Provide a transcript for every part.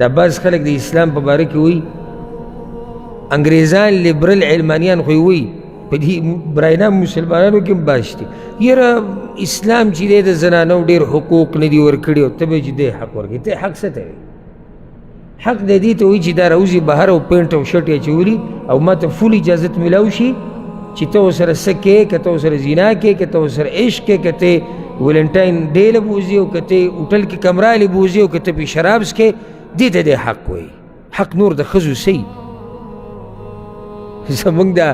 دا بعض خلک د اسلام په باره کې وایي انګریزان لیبرل علمانیان خو یې وایي په دې براینا مسلمانانو کې هم باش دي یاره اسلام چې دی د زنانو ډېر حقوق نه دي ورکړي او ته به چې دی حق ورکړي ته حق څه ته وایي حق د دې ته وایي چې دا راوځي بهر او پینټ او شرټ یې اچولي او ما ته فول اجازت میلاو شي چې ته ورسره څه کې که ته ورسره زنا کې که ته ورسره عشق کې که ته ویلنټاین ډے له بوځي او که ته هوټل کې کمره له بوځي او که ته پې شراب څکې دې ته دی حق وایي حق نور د ښځو صحیح زمونږ دا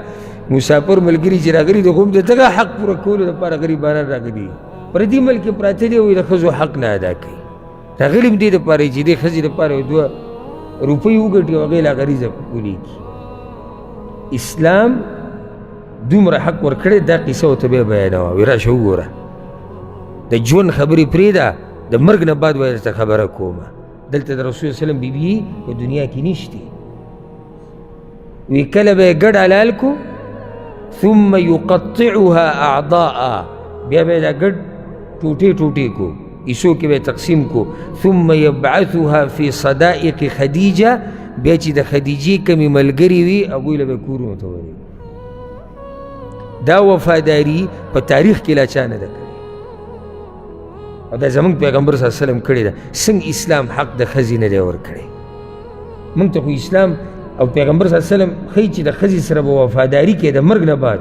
مسافر ملګري چې راغلي دي خو هم د دغه حق پوره کولو دپاره غریبانان راغلي پردي ملک کې پراته دي وایي د ښځو حق نه ادا کوي راغلي هم دې دپاره چې دې ښځې دپاره یو 2 روپۍ وګټي او هغې لا غریزه پولیږي اسلام دومره حق ورکړی دا قصه ورته بیا بیانوه وایي راشه وګوره د ژوند خبرې پرېږده د مرګ نه بعد به درته خبره کومه دلته د رسول وسلم بیبي په دنیا کې نشتې وی کله به یې ګډ حلال کو ثم یقطعها اعضاء بیا به یې دا ګډ ټوټې ټوټې کو ایسو کې به تقسیم کو ثم یبعثها فی صدائق خدیجه بیا چې د خدیجې کمې ملګري وي هغوی له به کورونو ته ورېږي دا وفاداري په تاریخ کې لا چا نه ده کړې او دا زمونږ پیغمبر صلی الله علیه وسلم کړې ده څنګه اسلام حق د ښځې نه دی ورکړی موږ ته خو اسلام او پیغمبر صلی الله علیه وسلم ښایي چې د ښځې سره به وفاداري کوي د مرګ نه بعد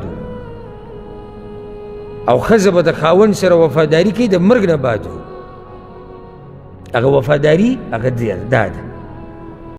او ښځه به د خاوند سره وفاداري کوي د مرګ نه بعد هغه وفاداري هغه دا ده